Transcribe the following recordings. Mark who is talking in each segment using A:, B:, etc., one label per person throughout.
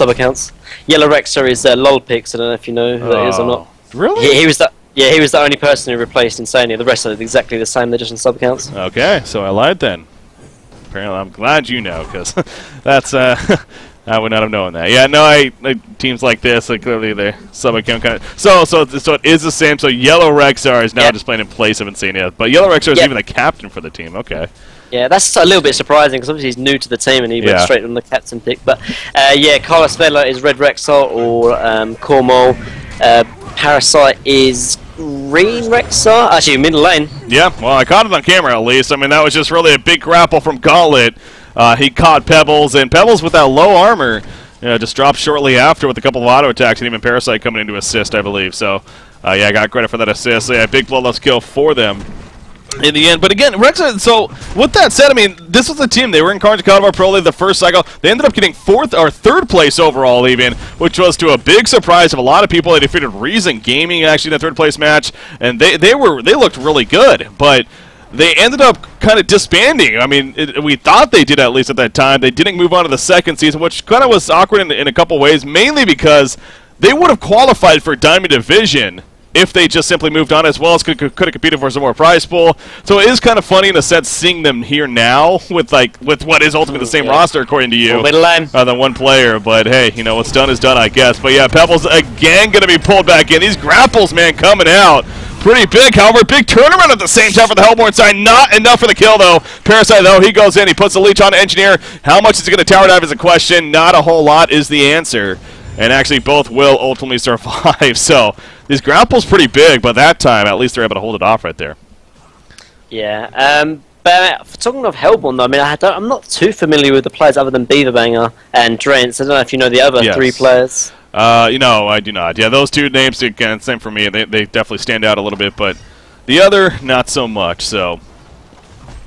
A: sub accounts. Yellow Rexer is Lolpix. I don't know if you know who that is or not.
B: Really?
A: He was the only person who replaced Insania. The rest are exactly the same. They're just on sub accounts.
B: Okay, so I lied then. Apparently, I'm glad you know, because that's I would not have known that. Yeah, no, teams like this, like clearly the sub account kind of. So it is the same. So Yellow Rexar is now just playing in place of Insania, but Yellow Rexar is even the captain for the team. Okay.
A: Yeah, that's a little bit surprising because obviously he's new to the team and he went straight on the captain pick. But yeah, Carlos Vela is Red Rexar or Cormol. Parasite is Green Rexar. Actually, middle lane.
B: Yeah, well, I caught it on camera at least. I mean, that was just really a big grapple from Gauntlet. He caught Pebbles, and Pebbles with that low armor just dropped shortly after with a couple of auto attacks, and even Parasite coming in to assist, I believe. So, yeah, I got credit for that assist. So, yeah, big bloodlust kill for them in the end. But again, Rexar, so with that said, I mean, this was a team. They were in Carnage Calabar Pro League the first cycle. They ended up getting third place overall even, which was to a big surprise of a lot of people. They defeated Reason Gaming actually in the third place match, and they looked really good, but they ended up kind of disbanding. I mean, we thought they did at least at that time. They didn't move on to the second season, which kind of was awkward in a couple ways, mainly because they would have qualified for Diamond Division if they just simply moved on, as well as could have competed for some more prize pool. So it is kind of funny in a sense seeing them here now with what is ultimately the same roster according to you, than one player. But hey, you know, what's done is done, I guess. But yeah, Pebbles again going to be pulled back in. These grapples, man, coming out pretty big. However, big turnaround at the same time for the Hellborn side. Not enough for the kill, though. Parasite, though, he goes in. He puts the leech on Engineer. How much is he going to tower dive is a question. Not a whole lot is the answer. And actually, both will ultimately survive. So these grapples pretty big, but that time, at least they're able to hold it off right there.
A: Yeah. But talking of Hellborn, though, I mean, I'm not too familiar with the players other than Beaverbanger and Drents. I don't know if you know the other three players.
B: You know, I do not. Yeah, those two names, again, same for me. They definitely stand out a little bit, but the other, not so much. So,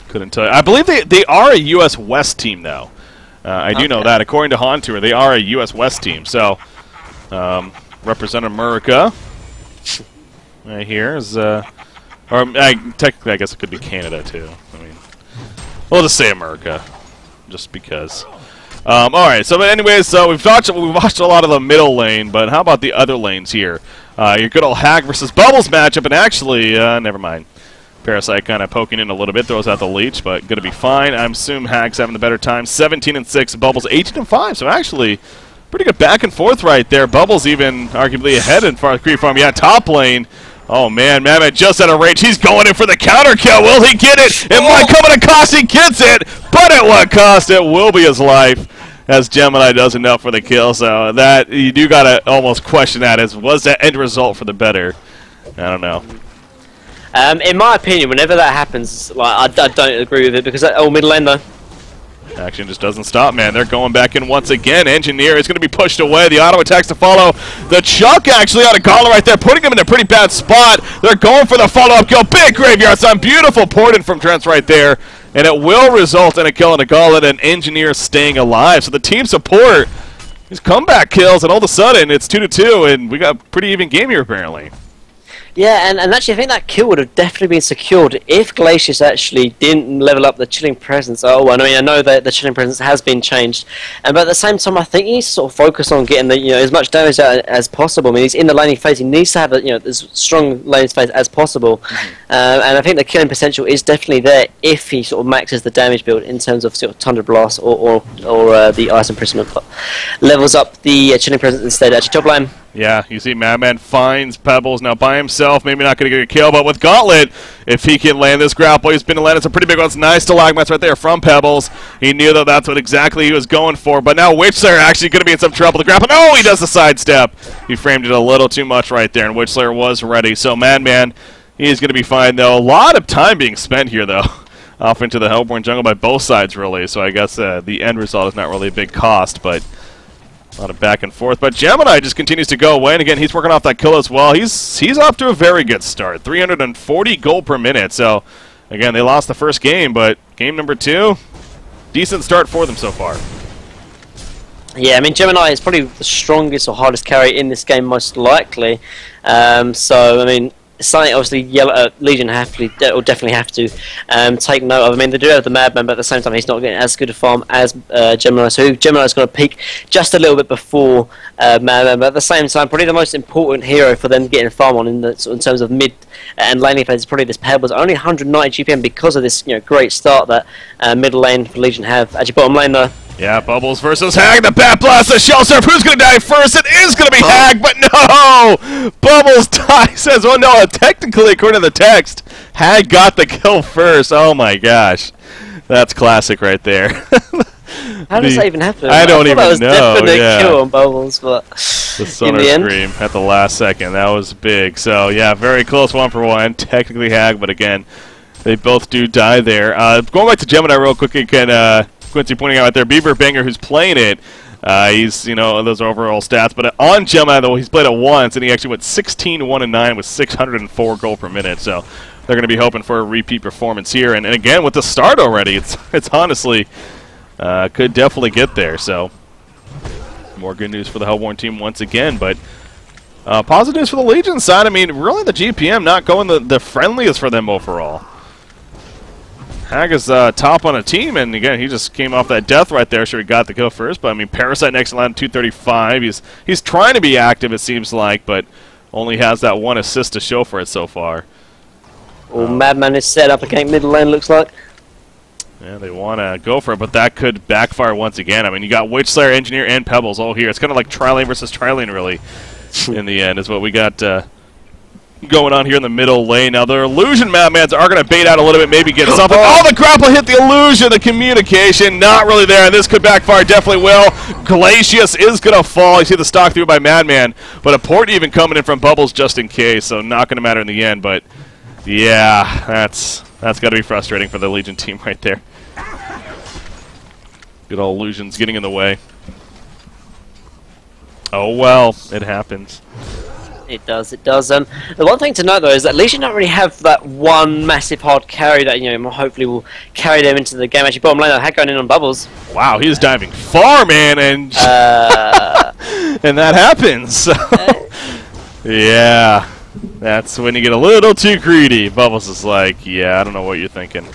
B: couldn't tell you. I believe they are a U.S. West team, though. I do know that. According to Hontour, they are a U.S. West team. So, represent America right here is, technically, I guess it could be Canada, too. I mean, we'll just say America, just because. All right. So, but anyways, we've watched a lot of the middle lane, but how about the other lanes here? Your good old Hag versus Bubbles matchup, and actually, never mind. Parasite kind of poking in a little bit, throws out the leech, but going to be fine. I'm assuming Hag's having the better time. 17-6, Bubbles 18-5. So actually, pretty good back and forth right there. Bubbles even arguably ahead in Creep Farm. Yeah, top lane. Oh man, Mammoth just out of range. He's going in for the counter kill. Will he get it? It might come at a cost. He gets it, but at what cost? It will be his life, as Gemini does enough for the kill. So that you do gotta almost question that. Was that end result for the better? I don't know.
A: In my opinion, whenever that happens, like I don't agree with it because middle lane though.
B: Action just doesn't stop, man. They're going back in once again. Engineer is going to be pushed away. The auto attacks to follow. The Chuck actually out of Gala right there, putting him in a pretty bad spot. They're going for the follow-up kill. Big graveyard sign. Beautiful port in from Trent's right there. And it will result in a kill on a Gauntlet and Engineer staying alive. So the team support, these comeback kills, and all of a sudden it's 2-2, and we got a pretty even game here apparently.
A: Yeah, and actually I think that kill would have definitely been secured if Glacius actually didn't level up the Chilling Presence. I mean, I know that the Chilling Presence has been changed, but at the same time I think he needs to sort of focus on getting the as much damage out as possible. I mean, he's in the laning phase. He needs to have as strong laning phase as possible, and I think the killing potential is definitely there if he sort of maxes the damage build in terms of sort of Tundra Blast or the Ice Imprisonment, but levels up the Chilling Presence instead. Actually, top lane.
B: Yeah, you see Madman finds Pebbles now by himself, maybe not going to get a kill, but with Gauntlet, if he can land this grapple, he's been landed some pretty big ones. Nice stalagmites right there from Pebbles. He knew that that's what exactly he was going for, but now Witchslayer actually going to be in some trouble. The grapple, no, he does the sidestep. He framed it a little too much right there, and Witchslayer was ready. So Madman, he's going to be fine, though. A lot of time being spent here, though, off into the Hellborn jungle by both sides, really. So I guess the end result is not really a big cost, but a lot of back and forth, but Gemini just continues to go away, and again, he's working off that kill as well. He's off to a very good start, 340 gold per minute. So, again, they lost the first game, but game number 2, decent start for them so far.
A: Yeah, I mean, Gemini is probably the strongest or hardest carry in this game, most likely. So, I mean, something obviously Legion will definitely have to take note of. I mean, they do have the Madman, but at the same time, he's not getting as good a farm as Gemini. So Gemini's going to peak just a little bit before Madman, but at the same time, probably the most important hero for them getting farm on in terms of mid and laning phase is probably this Pebbles. Only 190 GPM because of this great start that middle lane for Legion have. Actually, bottom lane though.
B: Yeah, Bubbles versus Hag, the Bat Blast, the Shell Surf. Who's going to die first? It is going to be Hag, but no! Bubbles dies, says, oh no, technically, according to the text, Hag got the kill first. Oh my gosh. That's classic right there.
A: How does that even happen?
B: I don't even know. That was
A: definite kill on Bubbles, but
B: the Sonar Scream at the last second. That was big. So, yeah, very close 1-for-1. Technically Hag, but again, they both do die there. Going back to Gemini real quick again, Quincy pointing out right there, Beaver Banger, who's playing it, he's, those overall stats. But on Gemini, though, he's played it once, and he actually went 16-1-9 with 604 gold per minute. So they're going to be hoping for a repeat performance here. And again, with the start already, it's honestly could definitely get there. So more good news for the Hellborn team once again. But positive news for the Legion side. I mean, really the GPM not going the friendliest for them overall. Hag is top on a team, and again, he just came off that death right there, so he got the kill first. But I mean, Parasite next in line, 235. He's trying to be active, it seems like, but only has that one assist to show for it so far.
A: Well, Madman is set up against middle lane, looks like.
B: Yeah, they want to go for it, but that could backfire once again. I mean, you got Witch Slayer, Engineer, and Pebbles all here. It's kind of like Tri-Lane versus Tri-Lane, really, in the end, is what we got going on here in the middle lane. Now, the Illusion Madmans are going to bait out a little bit, maybe get something. Oh, the grapple hit the Illusion, the communication, not really there. This could backfire, definitely will. Glacius is going to fall. You see the stock through by Madman, but a port even coming in from Bubbles just in case, so not going to matter in the end. But, yeah, that's got to be frustrating for the Legion team right there. Good old Illusions getting in the way. Oh, well, it happens.
A: It does, it does. The one thing to note, though, is that Legion don't really have that one massive hard carry that, hopefully will carry them into the game. Actually, bottom lane, Hag going in on Bubbles.
B: Wow, he's diving far, man, and and that happens. So. Yeah, that's when you get a little too greedy. Bubbles is like, yeah, I don't know what you're thinking.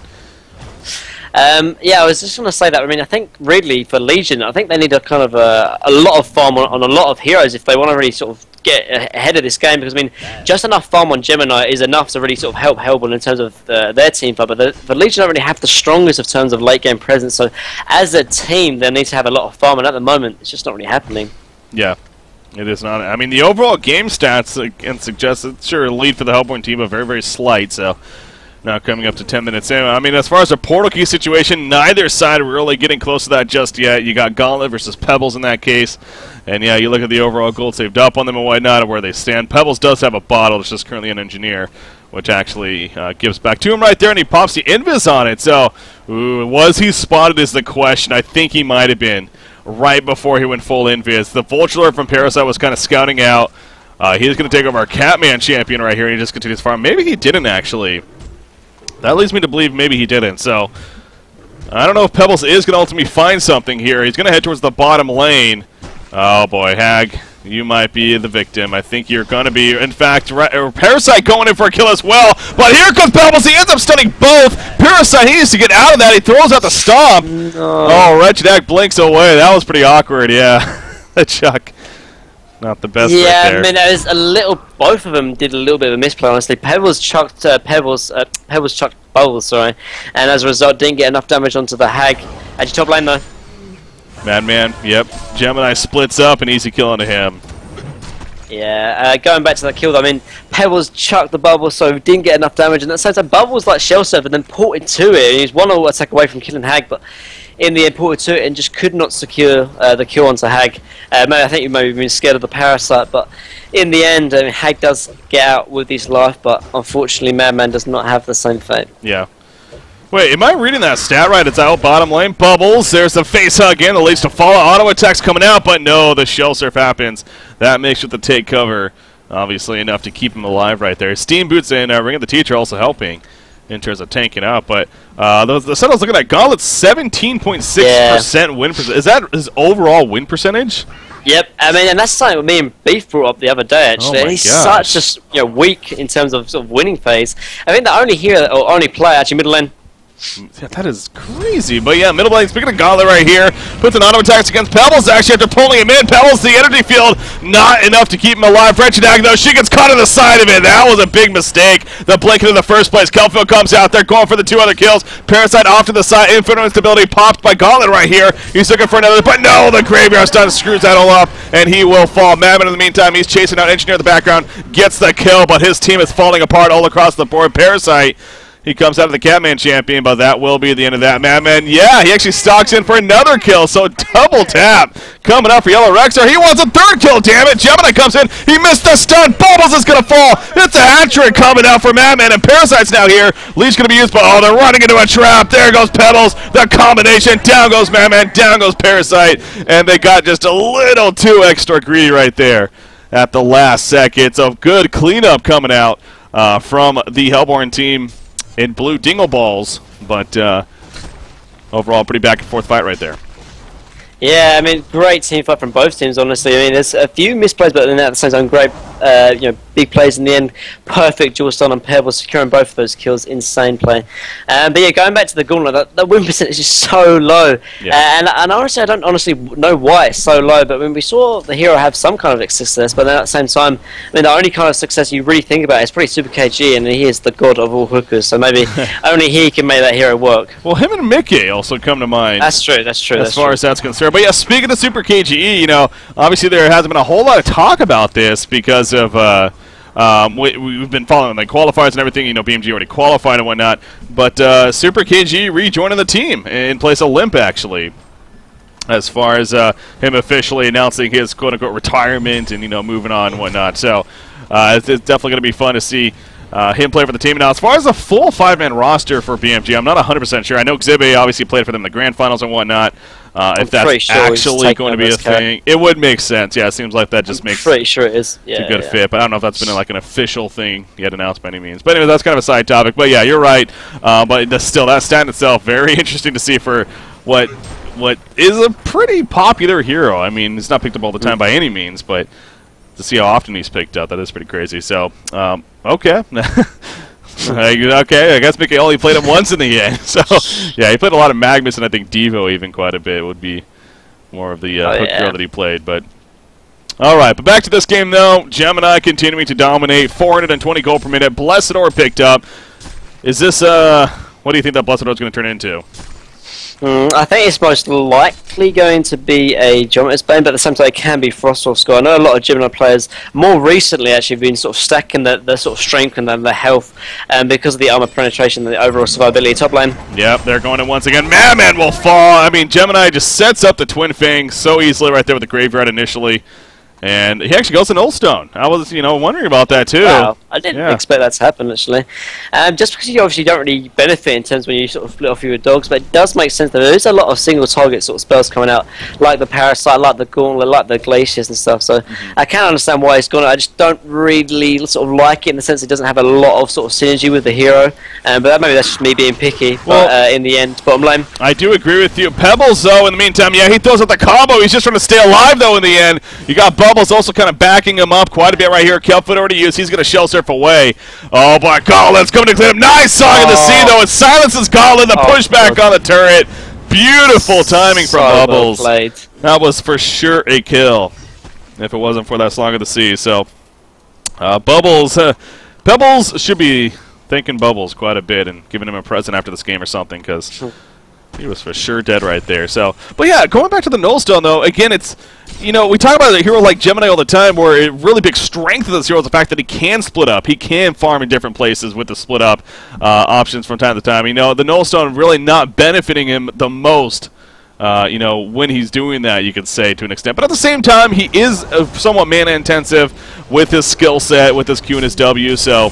A: Yeah, I was just going to say that. I mean, I think really for Legion, I think they need a kind of a lot of farm on a lot of heroes if they want to really sort of get ahead of this game. Because I mean, just enough farm on Gemini is enough to really sort of help Hellborn in terms of their team fight. But the Legion don't really have the strongest of terms of late game presence. So as a team, they need to have a lot of farm, and at the moment, it's just not really happening.
B: Yeah. It is not. I mean, the overall game stats can suggest it's sure a lead for the Hellborn team, but very, very slight. So now coming up to 10 minutes in. I mean, as far as a portal key situation, neither side really getting close to that just yet. You got Gauntlet versus Pebbles in that case. And yeah, you look at the overall gold saved up on them and whatnot, where they stand. Pebbles does have a bottle. It's just currently an Engineer, which actually gives back to him right there, and he pops the Invis on it. So, was he spotted is the question. I think he might have been right before he went full Invis. The Vulture Lord from Parasite was kind of scouting out. He's going to take over our Catman champion right here, and he just continues farm. Maybe he didn't, actually. That leads me to believe maybe he didn't. So, I don't know if Pebbles is going to ultimately find something here. He's going to head towards the bottom lane. Oh, boy, Hag, you might be the victim. I think you're going to be, in fact, Parasite going in for a kill as well. But here comes Pebbles. He ends up stunning both. Parasite, he needs to get out of that. He throws out the stomp. No. Oh, Wretched Hag blinks away. That was pretty awkward, yeah. The chuck. Not the best right there.
A: Yeah, I mean, it was a little. Both of them did a little bit of a misplay, honestly. Pebbles chucked Pebbles chucked Bubbles, sorry, and as a result, didn't get enough damage onto the Hag. Actually, top lane though.
B: Madman, yep. Gemini splits up, an easy kill onto him.
A: Yeah, going back to that kill, though, I mean, Pebbles chucked the Bubble, so didn't get enough damage, and that same time, Bubbles like shell serve and then ported to it. And he's one attack away from killing Hag, but in the end ported to it and just could not secure the kill onto Hag. I think you may have been scared of the Parasite, but in the end, Hag does get out with his life, but unfortunately, Madman does not have the same fate.
B: Yeah. Wait, am I reading that stat right? It's out bottom lane. Bubbles. There's the face hug in. That leads to follow. Auto attacks coming out, but no, the shell surf happens. That makes it the take cover, obviously enough to keep him alive right there. Steam Boots and Ring of the Teacher also helping in terms of tanking out. But the set I was looking at, Gauntlet's 17.6% win percentage. Is that his overall win percentage?
A: Yep, I mean, and that's something me and Beef brought up the other day. Actually, he's such a weak in terms of sort of winning phase. I think the only hero or only player actually middle lane.
B: Yeah, that is crazy. But yeah, middle lane, speaking of Gauntlet right here, puts an auto attacks against Pebbles actually after pulling him in. Pebbles, the energy field, not enough to keep him alive. Frenchiedag, though, she gets caught on the side of it. That was a big mistake. The blanket in the first place. Kelfield comes out there going for the 2 other kills. Parasite off to the side. Infinite instability popped by Gauntlet right here. He's looking for another, but no, the Graveyard Stun screws that all up, and he will fall. Madman in the meantime, he's chasing out Engineer in the background, gets the kill, but his team is falling apart all across the board. Parasite, he comes out of the Catman champion, but that will be the end of that. Madman, yeah, he actually stalks in for another kill, so double tap coming up for Yellow Rexer. He wants a 3rd kill, damn it. Gemini comes in, he missed the stun. Bubbles is going to fall. It's a hat-trick coming out for Madman, and Parasite's now here. Leech going to be used, but oh, they're running into a trap. There goes Pebbles. The combination, down goes Madman, down goes Parasite, and they got just a little too extra greedy right there at the last second. So good cleanup coming out from the Hellborn team in blue dingle balls, but overall pretty back and forth fight right there.
A: Yeah, I mean, great team fight from both teams, honestly. I mean, there's a few misplays, but then at the same time, great, big plays in the end. Perfect dual stun on Pebble, securing both of those kills. Insane play. But yeah, going back to the Gauntlet, that win percentage is so low. Yeah. And honestly, I don't honestly know why it's so low, but when we saw the hero have some kind of success, but then at the same time, I mean, the only kind of success you really think about is probably Super KG, and he is the god of all hookers, so maybe only he can make that hero work.
B: Well, him and Mickey also come to mind.
A: That's true, that's true.
B: As far as that's concerned. But yeah, speaking of Super KGE, obviously there hasn't been a whole lot of talk about this because of we've been following the qualifiers and everything. BMG already qualified and whatnot. But Super KG rejoining the team in place of Limp, actually. As far as him officially announcing his quote-unquote retirement and moving on and whatnot. So it's definitely going to be fun to see him play for the team. Now, as far as a full 5-man roster for BMG, I'm not 100% sure. I know Xibe obviously played for them in the grand finals and whatnot. If that's
A: sure
B: actually going to be a thing, it would make sense. Yeah, it seems like that just makes
A: pretty sure it is. Yeah,
B: a good fit. But I don't know if that's been like an official thing yet announced by any means. But anyway, that's kind of a side topic. But yeah, you're right. But still, that stat in itself, very interesting to see for what is a pretty popular hero. I mean, he's not picked up all the time by any means, but to see how often he's picked up, that is pretty crazy. So, okay. Okay, I guess Mickey only played him once in the end. So, yeah, he played a lot of Magnus and I think Devo even quite a bit. Would be more of the hook hero that he played. But all right, but back to this game, though. Gemini continuing to dominate, 420 gold per minute. Blessed Ore picked up. Is this, what do you think that Blessed Ore is going to turn into?
A: I think it's most likely going to be a Geometer's Bane, but at the same time it can be Frostwolf Score. I know a lot of Gemini players more recently actually have been sort of stacking the sort of strength and the health because of the armor penetration and the overall survivability top lane. Yep,
B: they're going in once again. Madman will fall. I mean, Gemini just sets up the Twin Fang so easily right there with the Graveyard initially. And he actually goes to Nullstone. I was, wondering about that too.
A: Wow, I didn't expect that to happen actually. Just because you obviously don't really benefit in terms when you sort of split off your dogs, but it does make sense that there is a lot of single target sort of spells coming out, like the Parasite, like the Gauntlet, like the Glaciers and stuff. So I can understand why it's gone. I just don't really sort of like it in the sense it doesn't have a lot of sort of synergy with the hero. But maybe that's just me being picky. But in the end, bottom line,
B: I do agree with you. Pebbles though, in the meantime, yeah, he throws out the combo. He's just trying to stay alive though. In the end, you got Bubbles also kind of backing him up quite a bit right here. Kelfoot already used. He's going to shell surf away. Oh, boy. Gauntlet's coming to clean him. Nice Song of the Sea, though. It silences Gauntlet. The pushback on the turret. Beautiful timing from Bubbles.
A: Well,
B: that was for sure a kill if it wasn't for that Song of the Sea. So, Bubbles, Pebbles should be thanking Bubbles quite a bit and giving him a present after this game or something because he was for sure dead right there. So, but yeah, going back to the Nullstone though, again, it's, we talk about a hero like Gemini all the time where a really big strength of this hero is the fact that he can split up. He can farm in different places with the split up options from time to time. The Nullstone really not benefiting him the most, when he's doing that, you could say, to an extent. But at the same time, he is somewhat mana intensive with his skill set, with his Q and his W, so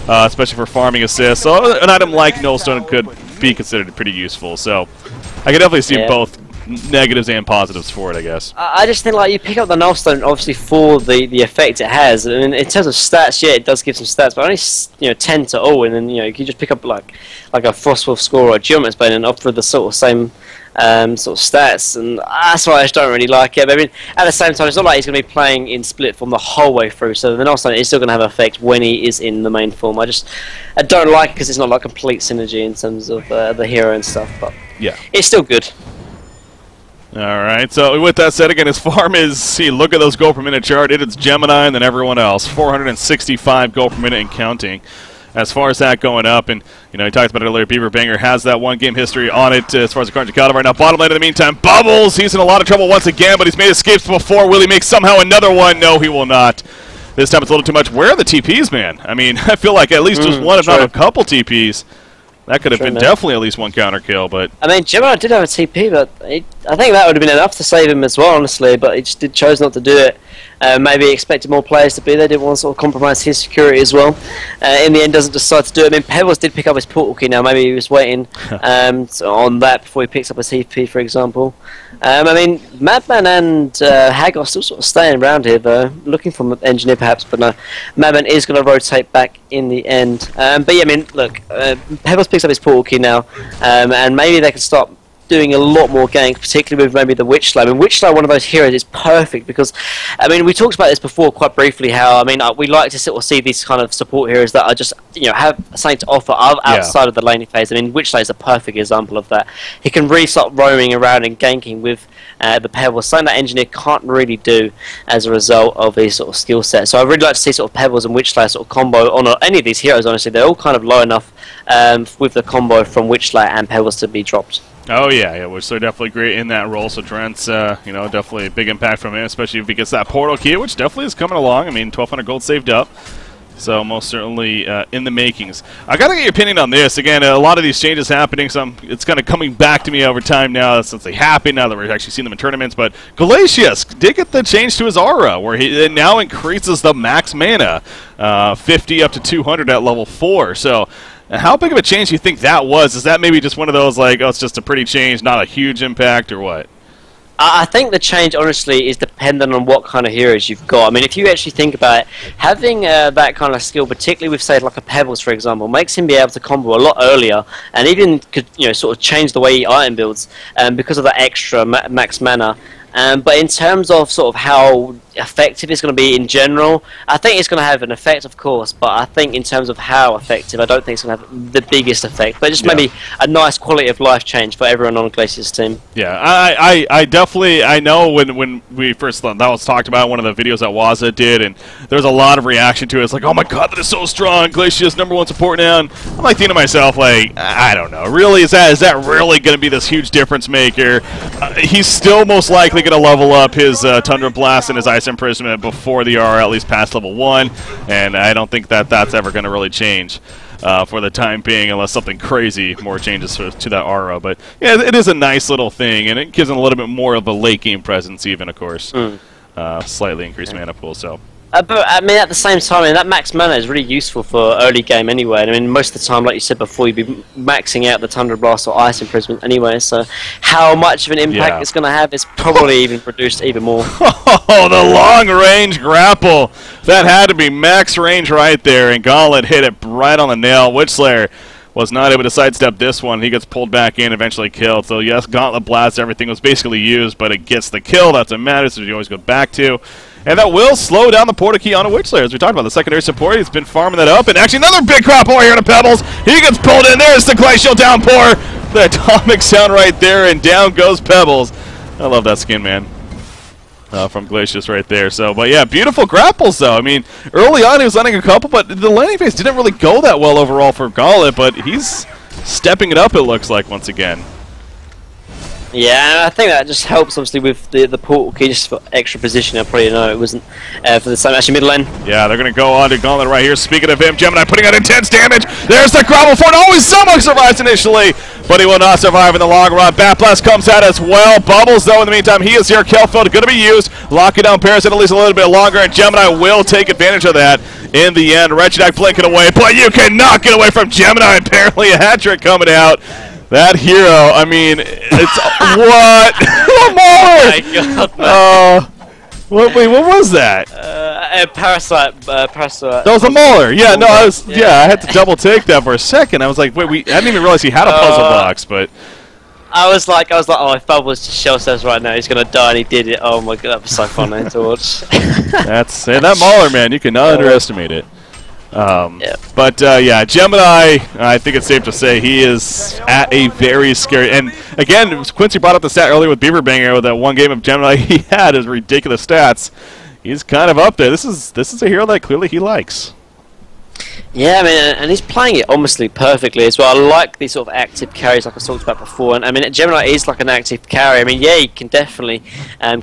B: especially for farming assists. So an item like Nullstone could be considered pretty useful. So I can definitely see both negatives and positives for it, I guess.
A: I just think like you pick up the Null Stone obviously for the effect it has. I mean, in terms of stats, yeah, it does give some stats, but only 10 to all, and then you can just pick up like a Frostwolf score or a Geomet's Bane and offer the sort of same sort of stats, and that's why I just don't really like it. But I mean, at the same time, it's not like he's going to be playing in split form the whole way through, so the Null Stone is still going to have an effect when he is in the main form. I don't like it because it's not like complete synergy in terms of the hero and stuff, but
B: yeah,
A: it's still good.
B: Alright, so with that said, again, his farm is, see, look at those gold per minute chart. It's Gemini and then everyone else. 465 gold per minute and counting. As far as that going up, and he talked about it earlier, Beaver Banger has that one-game history on it as far as the current Jakarta right now. Bottom lane in the meantime, Bubbles, he's in a lot of trouble once again, but he's made escapes before. Will he make somehow another one? No, he will not. This time it's a little too much. Where are the TPs, man? I mean, I feel like at least just one, if not a couple TPs. That could have been definitely at least one counter kill, but... I
A: mean, Gemini did have a TP, but I think that would have been enough to save him as well, honestly, but he just chose not to do it. Maybe he expected more players to be there, didn't want to sort of compromise his security as well. In the end, doesn't decide to do it. I mean, Pebbles did pick up his portal key now, maybe he was waiting on that before he picks up his TP, for example. I mean, Madman and Hag are still sort of staying around here, though, looking for an engineer perhaps, but no, Madman is going to rotate back in the end. But yeah, I mean, look, Pebbles picks up his portal key now, and maybe they can start doing a lot more ganks, particularly with maybe the Witch Slayer. I mean, Witch Slayer, one of those heroes, is perfect because, I mean, we talked about this before quite briefly, how, I mean, we like to sort of see these kind of support heroes that are just, have something to offer outside of the laning phase. I mean, Witch Slayer is a perfect example of that. He can really start roaming around and ganking with the Pebbles, something that Engineer can't really do as a result of his sort of skill set. So I really like to see sort of Pebbles and Witch Slayer sort of combo on any of these heroes, honestly. They're all kind of low enough with the combo from Witch Slayer and Pebbles to be dropped.
B: Oh yeah, which they're definitely great in that role. So Trent's, definitely a big impact from him, especially if he gets that portal key, which definitely is coming along. I mean, 1,200 gold saved up, so most certainly in the makings. I gotta get your opinion on this. Again, a lot of these changes happening, so it's kind of coming back to me over time now since they happen. Now that we're actually seeing them in tournaments, but Glacius did get the change to his aura, where it now increases the max mana, 50 up to 200 at level 4. So. How big of a change do you think that was? Is that maybe just one of those, like, oh, it's just a pretty change, not a huge impact, or what?
A: I think the change, honestly, is dependent on what kind of heroes you've got. I mean, if you actually think about it, having that kind of skill, particularly with, say, like a Pebbles, for example, makes him be able to combo a lot earlier, and even could, sort of change the way he item builds because of that extra max mana. But in terms of sort of how effective it's going to be in general, I think it's going to have an effect, of course, but I think in terms of how effective, I don't think it's going to have the biggest effect, but just maybe a nice quality of life change for everyone on Glacius' team.
B: Yeah, I definitely, I know when we first, that was talked about in one of the videos that Waza did, and there was a lot of reaction to it. It's like, oh my god, that is so strong, Glacius #1 support now, and I'm like thinking to myself, like, I don't know, really, is that really going to be this huge difference maker? He's still most likely going to level up his Tundra Blast and his Ice Imprisonment before the R, at least past level 1, and I don't think that that's ever going to really change for the time being, unless something crazy more changes to that aura. But yeah, it is a nice little thing, and it gives him a little bit more of a late game presence, even, of course. Slightly increased mana pool. So.
A: But I mean, at the same time, I mean, that max mana is really useful for early game anyway. I mean, most of the time, like you said before, you'd be maxing out the Tundra Blast or Ice Imprisonment anyway. So, how much of an impact it's going to have is probably even reduced even more.
B: Oh, the long range grapple! That had to be max range right there, and Gauntlet hit it right on the nail. Witchslayer was not able to sidestep this one. He gets pulled back in, eventually killed. So yes, Gauntlet Blast, everything was basically used, but it gets the kill. That's what matters, so you always go back to. And that will slow down the portal key on a Witchslayer. As we talked about, the secondary support, he's been farming that up. And actually another big crop over here to Pebbles. He gets pulled in. There's the glacial downpour. The atomic sound right there, and down goes Pebbles. I love that skin, man. From Glacius right there. So, but yeah, beautiful grapples, though. I mean, early on he was landing a couple, but the landing phase didn't really go that well overall for Gauntlet, but he's stepping it up, it looks like, once again.
A: Yeah, I think that just helps, obviously, with the portal key, just for extra position. I probably know it wasn't for the same, actually, middle lane.
B: Yeah, they're going to go on to Gauntlet right here. Speaking of him, Gemini putting out intense damage. There's the grapple for it. Always someone survives initially, but he will not survive in the long run. Bat Blast comes out as well. Bubbles, though, in the meantime, he is here. Killfield going to be used. Locking down Parasite at least a little bit longer, and Gemini will take advantage of that in the end. Wretched blinking away, but you cannot get away from Gemini. Apparently a hat trick coming out. That hero, I mean, it's what?
A: Oh my god, man.
B: Wait, what was that?
A: Parasite.
B: That was a Mauler. Yeah, no, I had to double take that for a second. I was like, wait, I didn't even realize he had a puzzle box, but
A: I was like, oh, if Bubbles just shell says right now he's gonna die, and he did it. Oh my god, that was so funny to watch.
B: that Mauler, man, you cannot underestimate it. But yeah, Gemini, I think it's safe to say he is at a very scary. And again, Quincy brought up the stat earlier with Beaverbanger with that one game of Gemini he had his ridiculous stats. He's kind of up there. This is a hero that clearly he likes.
A: Yeah, I mean, and he's playing it honestly perfectly as well. I like these sort of active carries like I talked about before. And I mean, Gemini is like an active carry. I mean, yeah, he can definitely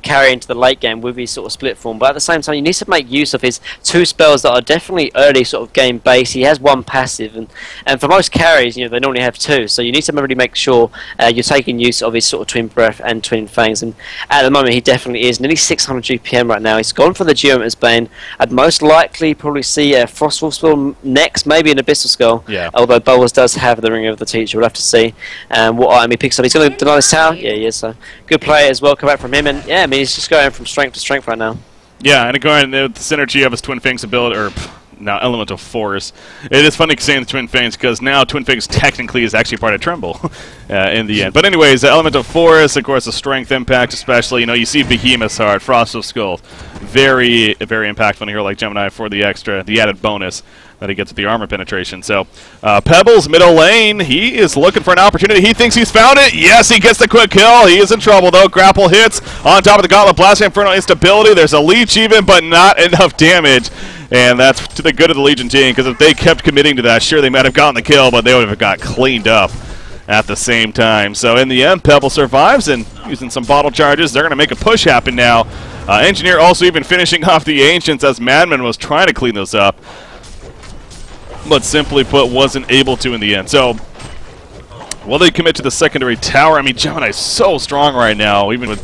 A: carry into the late game with his sort of split form. But at the same time, you need to make use of his 2 spells that are definitely early sort of game base. He has 1 passive, and for most carries, you know, they normally have 2. So you need to really make sure you're taking use of his sort of Twin Breath and Twin Fangs. And at the moment, he definitely is nearly 600 GPM right now. He's gone for the Geometer's Bane. I'd most likely probably see a Frostwolf spell next, maybe an Abyssal Skull.
B: Yeah.
A: Although Bowers does have the Ring of the Teacher, we'll have to see what item he picks up. He's going to deny this tower. Yeah, he is. So good play as well. Come back from him, and yeah, I mean he's just going from strength to strength right now.
B: Yeah, and going with the synergy of his Twin Fangs ability, or now Elemental Force. It is funny saying the Twin Fangs because now Twin Fangs technically is actually part of Tremble in the end. But anyways, the Elemental Force, of course, the strength impact, especially. You know, you see Behemoth's Heart, Frost of Skull, very impactful in a hero like Gemini for the added bonus that he gets with the armor penetration. So Pebbles, middle lane, he is looking for an opportunity. He thinks he's found it. Yes, he gets the quick kill. He is in trouble, though. Grapple hits on top of the Gauntlet. Blast Inferno instability. There's a leech even, but not enough damage. And that's to the good of the Legion team, because if they kept committing to that, sure, they might have gotten the kill, but they would have got cleaned up at the same time. So in the end, Pebble survives, and using some bottle charges, they're going to make a push happen now. Engineer also even finishing off the Ancients as Madman was trying to clean those up, but simply put, wasn't able to in the end. So, will they commit to the secondary tower? I mean, Gemini's so strong right now, even with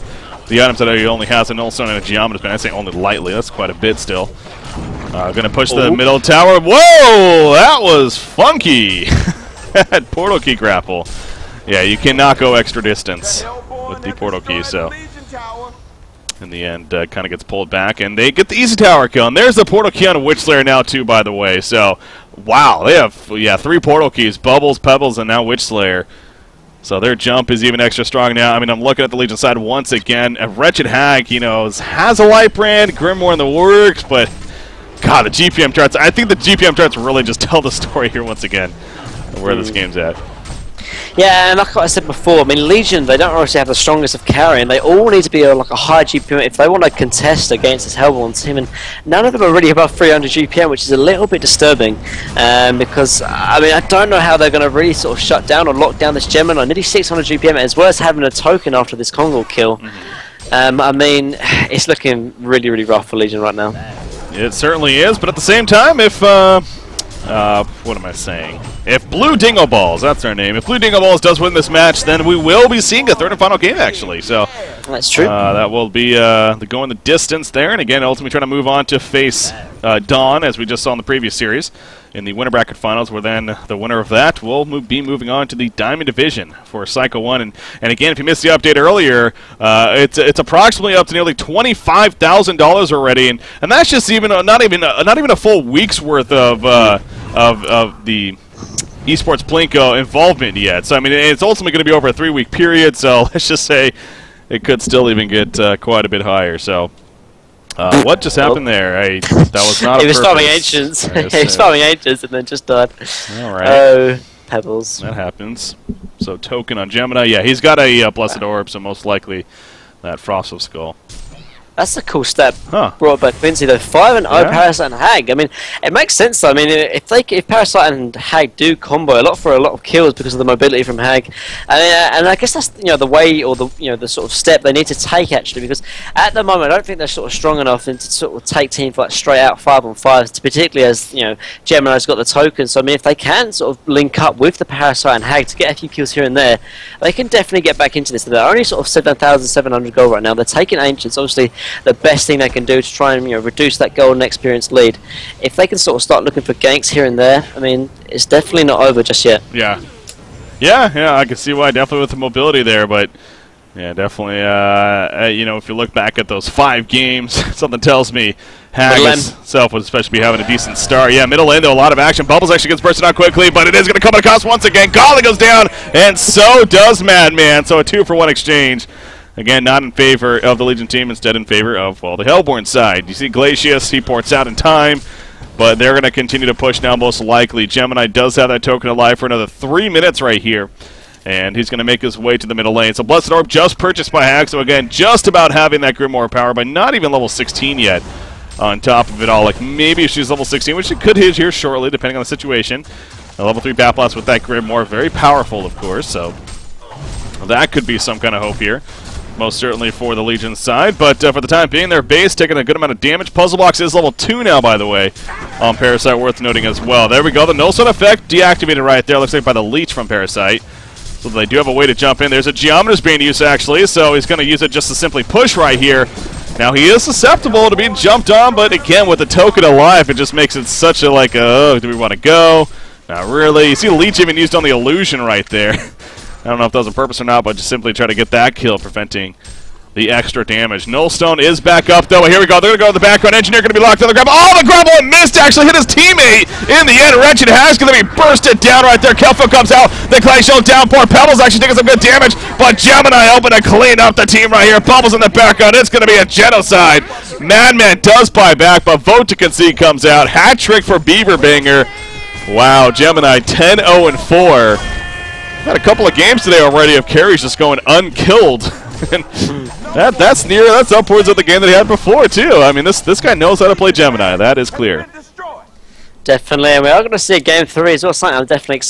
B: the items that he only has, and also in a Geometer's Bane. I say only lightly. That's quite a bit still. Going to push the middle tower. Whoa! That was funky! That portal key grapple. Yeah, you cannot go extra distance with the portal key, so in the end, kind of gets pulled back, and they get the easy tower kill. And there's the portal key on a Witch Slayer now, too, by the way. So, wow, they have 3 portal keys: Bubbles, Pebbles, and now Witch Slayer. So their jump is even extra strong now. I mean, I'm looking at the Legion side once again. A Wretched Hag, you know, has a light brand, Grimoire in the works, but God, the GPM charts. I think the GPM charts really just tell the story here once again of where this game's at.
A: Yeah, and like I said before, I mean, Legion, they don't obviously have the strongest of carrying. They all need to be like a high GPM if they want to contest against this Hellborn team, and none of them are really above 300 GPM, which is a little bit disturbing, because, I mean, I don't know how they're going to really sort of shut down or lock down this Gemini. Nearly 600 GPM, as well as having a token after this Kongol kill. I mean, it's looking really, really rough for Legion right now.
B: It certainly is, but at the same time, if, what am I saying? If Blue Dingo Balls, that's their name, if Blue Dingo Balls does win this match, then we will be seeing a third and final game, actually. So
A: that's true.
B: That will be going the distance there, and again, ultimately trying to move on to face Dawn, as we just saw in the previous series, in the winner bracket finals, where then the winner of that will be moving on to the Diamond Division for Psycho 1. And again, if you missed the update earlier, it's approximately up to nearly $25,000 already, and that's just even not even a full week's worth of the esports Plinko involvement yet. So I mean, it's ultimately going to be over a 3-week period. So let's just say it could still even get quite a bit higher. So. What just happened there? That was not.
A: He was farming Ancients. He was farming Ancients and then just died.
B: All right.
A: Oh, Pebbles.
B: That happens. So token on Gemini. Yeah, he's got a Blessed Orb, so most likely that Frost of Skull.
A: That's a cool step brought by Quincy though. 5-0 Parasite and Hag. I mean, it makes sense though. I mean, if Parasite and Hag do combo a lot of kills because of the mobility from Hag, and I guess that's the way or the sort of step they need to take actually, because at the moment I don't think they're sort of strong enough to sort of take team fights straight out 5-on-5, particularly as Gemini's got the token. So I mean, if they can sort of link up with the Parasite and Hag to get a few kills here and there, they can definitely get back into this. They're only sort of 7,700 gold right now. They're taking Ancients, obviously the best thing they can do to try and reduce that golden experience lead. If they can sort of start looking for ganks here and there, I mean, it's definitely not over just yet.
B: Yeah. Yeah, I can see why, definitely with the mobility there, but yeah, definitely, you know, if you look back at those 5 games, something tells me Haggis himself would especially be having a decent start. Yeah, middle lane, though, a lot of action. Bubbles actually gets bursted out quickly, but it is going to come at a cost once again. Golly goes down, and so does Madman. So a 2-for-1 exchange. Again, not in favor of the Legion team, instead in favor of, well, the Hellborn side. You see Glacius, he ports out in time, but they're going to continue to push now most likely. Gemini does have that token alive for another 3 minutes right here. And he's going to make his way to the middle lane. So Blessed Orb just purchased by Hag. So again, just about having that Grimoire power, but not even level 16 yet on top of it all. Like maybe if she's level 16, which she could hit here shortly, depending on the situation. A level 3 Batblast with that Grimoire, very powerful, of course. So that could be some kind of hope here. Most certainly for the Legion side. But for the time being, their base taking a good amount of damage. Puzzle Box is level 2 now, by the way, on Parasite, worth noting as well. There we go. The No Sun effect deactivated right there. Looks like by the Leech from Parasite. So they do have a way to jump in. There's a Geometer's being used, actually, so he's going to use it just to simply push right here. Now, he is susceptible to being jumped on, but again, with the token alive, it just makes it such a, like, oh, do we want to go? Not really. You see Leech even used on the illusion right there. I don't know if that was on purpose or not, but just simply try to get that kill, preventing the extra damage. Nullstone is back up, though. Here we go. They're going to go to the background. Engineer going to be locked on the grapple. Oh, the grapple and missed. Actually hit his teammate in the end. Wretched Has going to be bursted down right there. Kelfo comes out. The Glacial downpour. Pebbles actually taking some good damage, but Gemini open to clean up the team right here. Bubbles in the background. It's going to be a genocide. Madman does buy back, but Vote to Concede comes out. Hat trick for Beaverbanger. Wow, Gemini 10-0-4. Had a couple of games today already of carries just going unkilled. That's upwards of the game that he had before too. I mean, this guy knows how to play Gemini. That is clear.
A: Definitely, and we are going to see a game 3 as well. Something I'm definitely excited.